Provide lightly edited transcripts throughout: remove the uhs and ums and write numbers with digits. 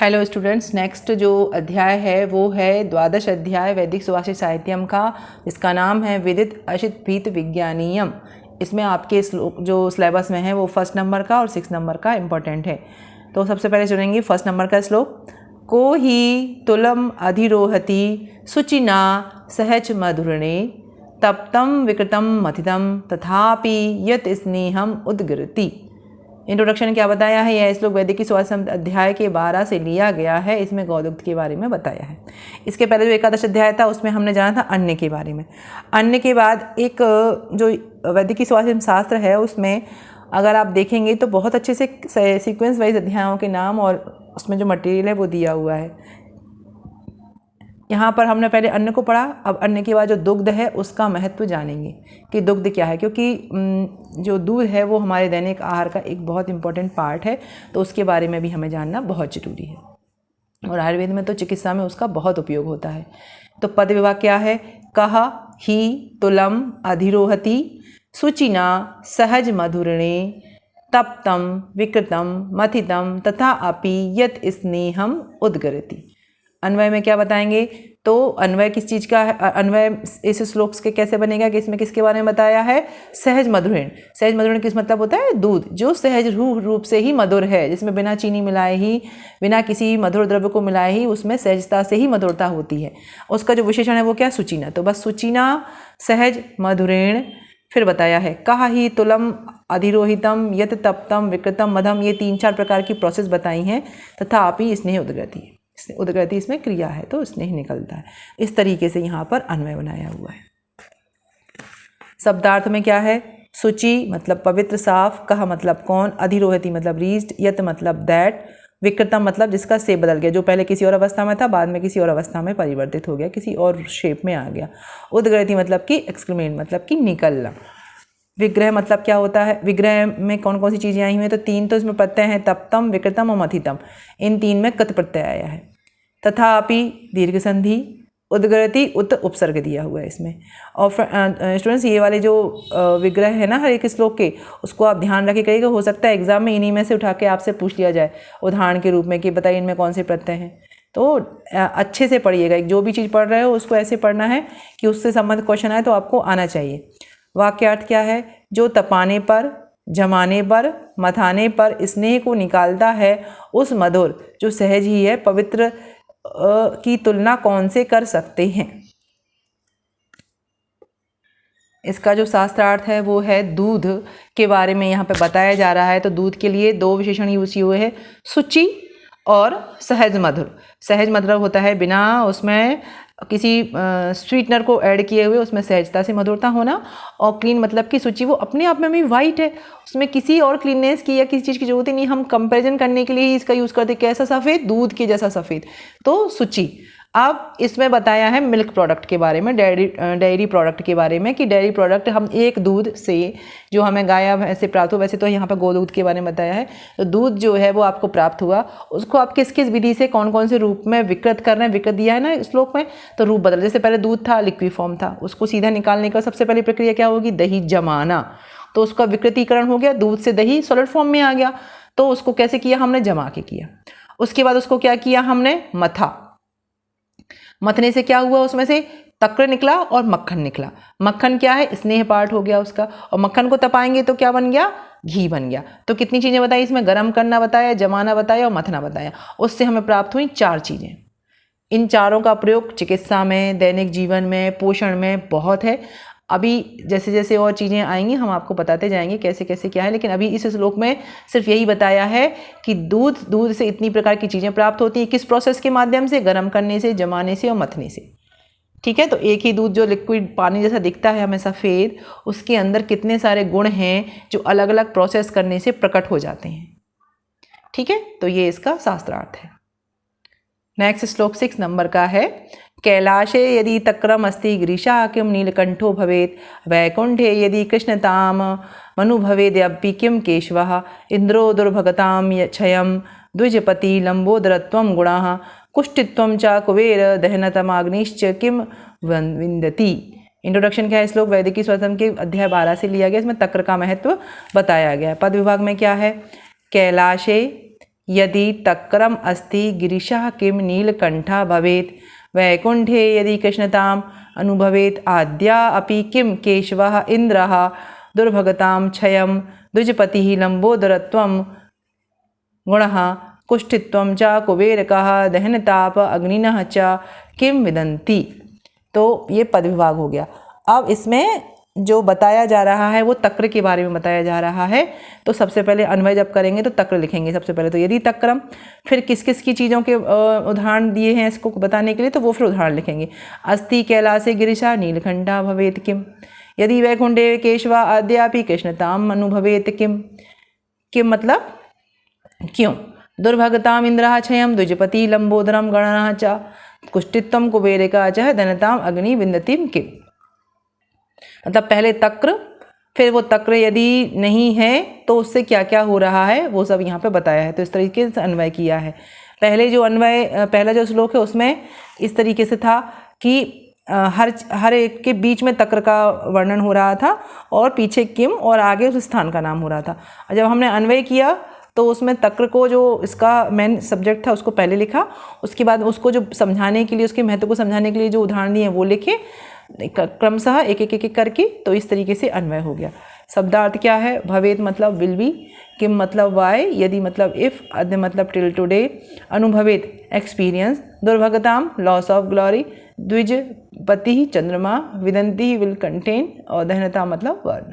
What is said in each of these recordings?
Hello students, next जो अध्याय है वो है द्वादश अध्याय वैदिक सुभाषित साहित्यम का, जिसका नाम है विदित अशित भीत विज्ञानीयम। इसमें आपके श्लोक जो सिलेबस में है वो 1 नंबर का और 6 नंबर का इम्पोर्टेंट है। तो सबसे पहले सुनेंगे 1 नंबर का श्लोक। को ही तुलम अधिरोहति शुचिना सहज मधुरणे तप्तम विकृतम मथितम तथापि यत स्नेहम उद्गिरति। इंट्रोडक्शन क्या बताया है? यह श्लोक वैदिकी सुभाषित अध्याय के 12 से लिया गया है। इसमें गौदुग्ध के बारे में बताया है। इसके पहले जो एकादश अध्याय था उसमें हमने जाना था अन्न के बारे में। अन्न के बाद एक जो वैदिकी सुभाषित शास्त्र है उसमें अगर आप देखेंगे तो बहुत अच्छे से सीक्वेंस वाइज अध्यायों के नाम और उसमें जो मटेरियल है वो दिया हुआ है। यहाँ पर हमने पहले अन्न को पढ़ा, अब अन्न के बाद जो दुग्ध है उसका महत्व जानेंगे कि दुग्ध क्या है, क्योंकि जो दूध है वो हमारे दैनिक आहार का एक बहुत इंपॉर्टेंट पार्ट है, तो उसके बारे में भी हमें जानना बहुत ज़रूरी है। और आयुर्वेद में तो चिकित्सा में उसका बहुत उपयोग होता है। तो पद विभाग क्या है? कहा ही तुलम अधिरोहति शुचिना सहज मधुरणे तप्तम विकृतम मथितम तथा अपि यत स्नेहम उद्गरति। अन्वय में क्या बताएंगे? तो अन्वय किस चीज़ का है? अन्वय इस श्लोक के कैसे बनेगा कि इसमें किसके बारे में बताया है? सहज मधुरण। सहज मधुरण किस मतलब होता है? दूध जो सहज रूप से ही मधुर है, जिसमें बिना चीनी मिलाए ही, बिना किसी मधुर द्रव्य को मिलाए ही उसमें सहजता से ही मधुरता होती है। उसका जो विशेषण है वो क्या? सुचिना। तो बस सुचिना सहज मधुरेण। फिर बताया है कहा ही तुलम अधिरोहितम यत तप्तम विकृतम मधम। ये 3-4 प्रकार की प्रोसेस बताई हैं। तथा आपी स्नेह उद्गति। उद्गति इसमें क्रिया है तो स्नेह निकलता है। इस तरीके से यहाँ पर अन्वय बनाया हुआ है। शब्दार्थ में क्या है? शुचि मतलब पवित्र साफ, कहा मतलब कौन, अधिरोहति मतलब रीच्ड, यत मतलब दैट, विकृतम मतलब जिसका शेप बदल गया, जो पहले किसी और अवस्था में था बाद में किसी और अवस्था में परिवर्तित हो गया, किसी और शेप में आ गया। उद्गति मतलब कि एक्सक्रीमेंट मतलब कि निकलना। विग्रह मतलब क्या होता है? विग्रह में कौन कौन सी चीज़ें आई हुई हैं? तो 3 तो इसमें प्रत्यय हैं, तप्तम विकृतम और मथितम। इन 3 में कत प्रत्यय आया है। तथापि दीर्घ संधि, उद्गरति उत उपसर्ग दिया हुआ है इसमें। और स्टूडेंट्स ये वाले जो विग्रह है ना हर एक श्लोक के, उसको आप ध्यान रखे करिएगा। हो सकता है एग्जाम में इन्हीं में से उठा के आपसे पूछ लिया जाए उदाहरण के रूप में कि बताइए इनमें कौन से प्रत्यय हैं। तो अच्छे से पढ़िएगा। जो भी चीज़ पढ़ रहे हो उसको ऐसे पढ़ना है कि उससे संबंधित क्वेश्चन आए तो आपको आना चाहिए। वाक्यार्थ क्या है? जो तपाने पर, जमाने पर, मथाने पर स्नेह को निकालता है, उस मधुर जो सहज ही है, पवित्र की तुलना कौन से कर सकते हैं। इसका जो शास्त्रार्थ है वो है दूध के बारे में यहाँ पे बताया जा रहा है। तो दूध के लिए 2 विशेषण यूज हुए हैं, शुचि और सहज मधुर। सहज मधुर होता है बिना उसमें किसी स्वीटनर को ऐड किए हुए, उसमें सहजता से मधुरता होना। और क्लीन मतलब कि शुचि वो अपने आप में भी वाइट है, उसमें किसी और क्लीननेस की या किसी चीज़ की जरूरत ही नहीं। हम कंपैरिजन करने के लिए ही इसका यूज़ करते, कैसा सफ़ेद? दूध के जैसा सफ़ेद, तो शुचि। अब इसमें बताया है मिल्क प्रोडक्ट के बारे में, डेयरी प्रोडक्ट के बारे में कि डेयरी प्रोडक्ट हम एक दूध से जो हमें गाय भैंस से प्राप्त हुआ, वैसे तो यहाँ पर गोदूध के बारे में बताया है। तो दूध जो है वो आपको प्राप्त हुआ, उसको आप किस किस विधि से कौन कौन से रूप में विकृत कर रहे हैं, विकृत दिया है ना श्लोक में। तो रूप बदल, जैसे पहले दूध था लिक्विड फॉर्म था, उसको सीधा निकालने का सबसे पहली प्रक्रिया क्या होगी? दही जमाना। तो उसका विकृतीकरण हो गया, दूध से दही सॉलिड फॉर्म में आ गया। तो उसको कैसे किया? हमने जमा के किया। उसके बाद उसको क्या किया? हमने मथा। मथने से क्या हुआ? उसमें से तक्र निकला और मक्खन निकला। मक्खन क्या है? स्नेह पार्ट हो गया उसका। और मक्खन को तपाएंगे तो क्या बन गया? घी बन गया। तो कितनी चीज़ें बताई इसमें? गर्म करना बताया, जमाना बताया और मथना बताया। उससे हमें प्राप्त हुई 4 चीज़ें। इन चारों का प्रयोग चिकित्सा में, दैनिक जीवन में, पोषण में बहुत है। अभी जैसे जैसे और चीज़ें आएंगी हम आपको बताते जाएंगे कैसे कैसे क्या है, लेकिन अभी इस श्लोक में सिर्फ यही बताया है कि दूध से इतनी प्रकार की चीज़ें प्राप्त होती हैं। किस प्रोसेस के माध्यम से? गर्म करने से, जमाने से और मथने से। ठीक है, तो एक ही दूध जो लिक्विड पानी जैसा दिखता है हमें सफ़ेद, उसके अंदर कितने सारे गुण हैं जो अलग अलग प्रोसेस करने से प्रकट हो जाते हैं। ठीक है, तो ये इसका शास्त्रार्थ है। नेक्स्ट श्लोक 6 नंबर का है। कैलाशे यदि तक्रम अस्ति गिरीशा किम नीलकंठो भवेत, वैकुंठे यदि कृष्णताम मनुभवेद्यपि किम केशवः, इंद्रो दुर्भगताम क्षयम द्विजपति लंबोदरत्वम गुणाः, कुष्ठित्वम च कुबेर दहनतमाग्निश्च किम विन्दति। इंट्रोडक्शन क्या है? श्लोक वैदिकी स्वतंत्र के अध्याय 12 से लिया गया। इसमें तक्र का महत्व बताया गया है। पद विभाग में क्या है? कैलाशे यदि तक्रम अस्ति गिरिशः किं नीलकंठा भवेत् वैकुंठे यदि कृष्णताम अनुभवेत् आद्या अपि किं केशवः इंद्रः दुर्भगतां क्षयं द्विजपतिः लंबोदरत्वं गुणः कुष्ठित्वं च कुबेरकः दहनताप अग्निनः च किं विदन्ति। तो ये पद विभाग हो गया। अब इसमें जो बताया जा रहा है वो तक्र के बारे में बताया जा रहा है। तो सबसे पहले अन्वय जब करेंगे तो तक्र लिखेंगे सबसे पहले। तो यदि तक्रम, फिर किस किस की चीज़ों के उदाहरण दिए हैं इसको बताने के लिए, तो वो फिर उदाहरण लिखेंगे। अस्ति कैलासे गिरिशा नीलकंठा भवेत् किम, यदि वैकुंठे केशवा अद्यापि कृष्णताम अनुभवेत् किम, किम मतलब क्यों, दुर्भगताम इंद्रः क्षयं द्विजपति लंबोदरम गणनः च कुष्ठित्वं कुबेरका च धनताम अग्नि विन्दतिम किम। मतलब पहले तक्र, फिर वो तक्र यदि नहीं है तो उससे क्या क्या हो रहा है वो सब यहाँ पे बताया है। तो इस तरीके से अन्वय किया है। पहले जो अन्वय, पहला जो श्लोक है उसमें इस तरीके से था कि हर एक के बीच में तक्र का वर्णन हो रहा था और पीछे किम और आगे उस स्थान का नाम हो रहा था। जब हमने अन्वय किया तो उसमें तक्र को, जो इसका मेन सब्जेक्ट था, उसको पहले लिखा, उसके बाद उसको जो समझाने के लिए, उसके महत्व को समझाने के लिए जो उदाहरण दिए हैं वो लिखे क्रमशः एक एक एक करके। तो इस तरीके से अन्वय हो गया। शब्दार्थ क्या है, भवेत मतलब विल बी, किम मतलब वाई, यदि मतलब इफ, अद्य मतलब टिल टुडे, अनुभवेत एक्सपीरियंस, दुर्भगताम लॉस ऑफ ग्लोरी, द्विज पति चंद्रमा, विदंती विल कंटेन, और दहनता मतलब वर्ण।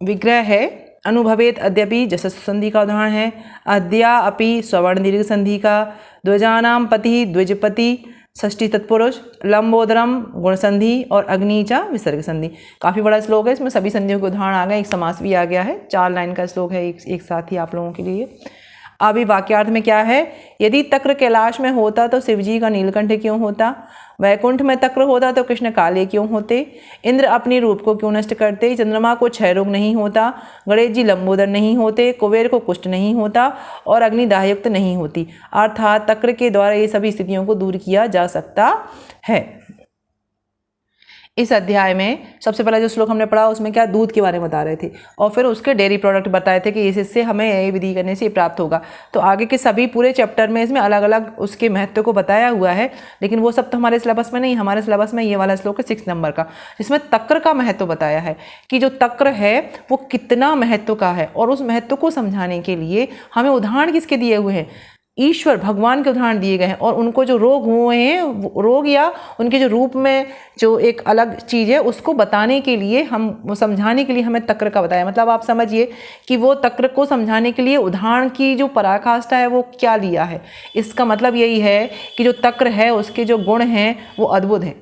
विग्रह है अनुभवेत अद्यपि जसस् संधि का उदाहरण है, अद्या अपि स्वर्ण दीर्घ संधि का, द्विजानाम पति द्विजपति षष्ठी तत्पुरुष, लंबोदरम गुण संधि और अग्निचा विसर्ग संधि। काफ़ी बड़ा श्लोक है, इसमें सभी संधियों के उदाहरण आ गए, एक समास भी आ गया है। 4 लाइन का श्लोक है एक साथ ही आप लोगों के लिए। अभी वाक्यार्थ में क्या है, यदि तक्र कैलाश में होता तो शिवजी का नीलकंठ क्यों होता, वैकुंठ में तक्र होता तो कृष्ण काले क्यों होते, इंद्र अपने रूप को क्यों नष्ट करते, चंद्रमा को क्षय रोग नहीं होता, गणेश जी लंबोदर नहीं होते, कुबेर को कुष्ठ नहीं होता और अग्नि दाहयुक्त नहीं होती। अर्थात तक्र के द्वारा ये सभी स्थितियों को दूर किया जा सकता है। इस अध्याय में सबसे पहला जो श्लोक हमने पढ़ा उसमें क्या, दूध के बारे में बता रहे थे और फिर उसके डेयरी प्रोडक्ट बताए थे कि इससे हमें ये विधि करने से ये प्राप्त होगा। तो आगे के सभी पूरे चैप्टर में इसमें अलग अलग उसके महत्व को बताया हुआ है, लेकिन वो सब तो हमारे सिलेबस में नहीं। हमारे सिलेबस में ये वाला श्लोक है 6 नंबर का, जिसमें तक्र का महत्व बताया है कि जो तक्र है वो कितना महत्व का है, और उस महत्व को समझाने के लिए हमें उदाहरण किसके दिए हुए हैं, ईश्वर भगवान के उदाहरण दिए गए हैं। और उनको जो रोग हुए हैं, रोग या उनके जो रूप में जो एक अलग चीज़ है उसको बताने के लिए, हम वो समझाने के लिए हमें तक्र का बताया। मतलब आप समझिए कि वो तक्र को समझाने के लिए उदाहरण की जो पराकाष्ठा है वो क्या लिया है। इसका मतलब यही है कि जो तक्र है उसके जो गुण हैं वो अद्भुत हैं।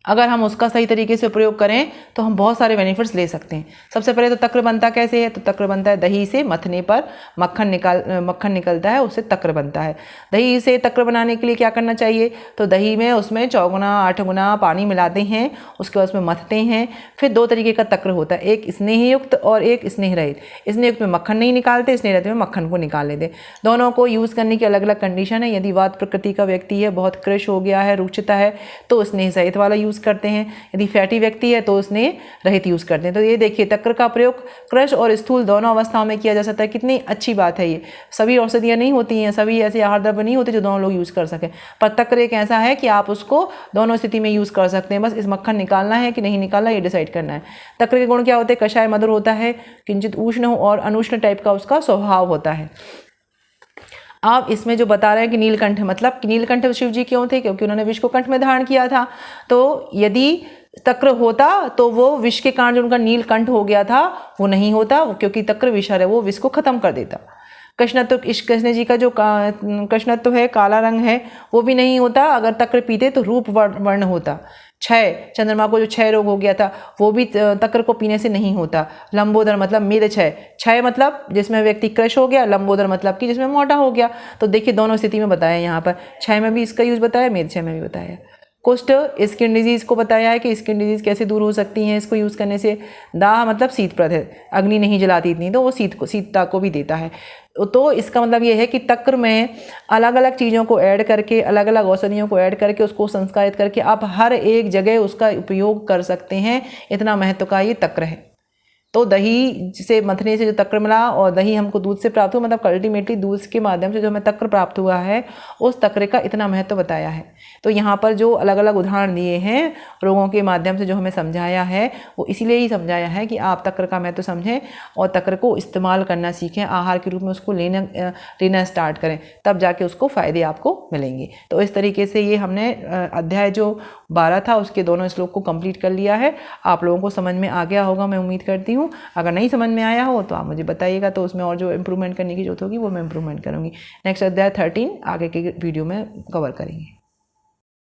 अगर हम उसका सही तरीके से प्रयोग करें तो हम बहुत सारे बेनिफिट्स ले सकते हैं। सबसे पहले तो तक्र बनता कैसे है, तो तक्र बनता है दही से मथने पर मक्खन निकलता है, उससे तक्र बनता है। दही से तक्र बनाने के लिए क्या करना चाहिए, तो दही में उसमें 4 गुना 8 गुना पानी मिलाते हैं, उसके बाद उसमें मथते हैं। फिर 2 तरीके का तक्र होता है, एक स्नेहयुक्त और एक स्नेह रहित। स्नेहयुक्त में मक्खन नहीं निकालते, स्नेह रहित में मक्खन को निकाल लेते। दोनों को यूज़ करने की अलग अलग कंडीशन है। यदि वात प्रकृति का व्यक्ति है, बहुत क्रश हो गया है, रुक्षता है, तो स्नेह सहित वाला यूज़ करते हैं। यदि फैटी व्यक्ति है तो उसने रहित यूज करते हैं। तो ये देखिए तक्र का प्रयोग क्रश और स्थूल दोनों अवस्थाओं में किया जा सकता है। कितनी अच्छी बात है ये। सभी औषधियाँ नहीं होती हैं, सभी ऐसे आहार द्रव्य नहीं होते जो दोनों लोग यूज कर सकें, पर तक्र एक ऐसा है कि आप उसको दोनों स्थिति में यूज कर सकते हैं। बस इस मक्खन निकालना है कि नहीं निकालना ये डिसाइड करना है। तक्र के गुण क्या होते हैं, कषाय मधुर होता है, किंचित उष्ण और अनुष्ण टाइप का उसका स्वभाव होता है। आप इसमें जो बता रहे हैं कि नीलकंठ, मतलब कि नीलकंठ शिव जी क्यों थे, क्योंकि उन्होंने विष को कंठ में धारण किया था। तो यदि तक्र होता तो वो विष के कारण जो उनका नीलकंठ हो गया था वो नहीं होता, क्योंकि तक्र विषहर है, वो विष को खत्म कर देता। कृष्णत्व, कृष्ण जी का जो कृष्णत्व है, काला रंग है, वो भी नहीं होता। अगर तक्र पीते तो रूप वर्ण होता। क्षय, चंद्रमा को जो क्षय रोग हो गया था वो भी तक्र को पीने से नहीं होता। लंबोदर मतलब मेद क्षय, क्षय मतलब जिसमें व्यक्ति क्रश हो गया, लंबोदर मतलब कि जिसमें मोटा हो गया। तो देखिए दोनों स्थिति में बताया, यहाँ पर क्षय में भी इसका यूज बताया, मेद क्षय में भी बताया। कुष्ठ, स्किन डिजीज को बताया है कि स्किन डिजीज कैसे दूर हो सकती हैं इसको यूज़ करने से। दाह मतलब शीतप्रद है, अग्नि नहीं जलाती इतनी, तो वो शीतता को भी देता है। तो इसका मतलब ये है कि तक्र में अलग अलग चीज़ों को ऐड करके, अलग अलग औषधियों को ऐड करके, उसको संस्कारित करके आप हर एक जगह उसका उपयोग कर सकते हैं। इतना महत्व का ये तक्र है। तो दही से मथने से जो तक्र मिला और दही हमको दूध से प्राप्त हुआ, मतलब अल्टीमेटली दूध के माध्यम से जो हमें तक्र प्राप्त हुआ है उस तक्र का इतना महत्व बताया है। तो यहाँ पर जो अलग अलग उदाहरण दिए हैं रोगों के माध्यम से जो हमें समझाया है वो इसीलिए ही समझाया है कि आप तक्र का महत्व समझें और तक्र को इस्तेमाल करना सीखें, आहार के रूप में उसको लेना स्टार्ट करें, तब जाके उसको फ़ायदे आपको मिलेंगे। तो इस तरीके से ये हमने अध्याय जो 12 था उसके दोनों श्लोक को कंप्लीट कर लिया है। आप लोगों को समझ में आ गया होगा मैं उम्मीद करती हूँ। अगर नहीं समझ में आया हो तो आप मुझे बताइएगा, तो उसमें और जो इम्प्रूवमेंट करने की जरूरत होगी वो मैं इम्प्रूवमेंट करूँगी। नेक्स्ट अध्याय 13 आगे के वीडियो में कवर करेंगे।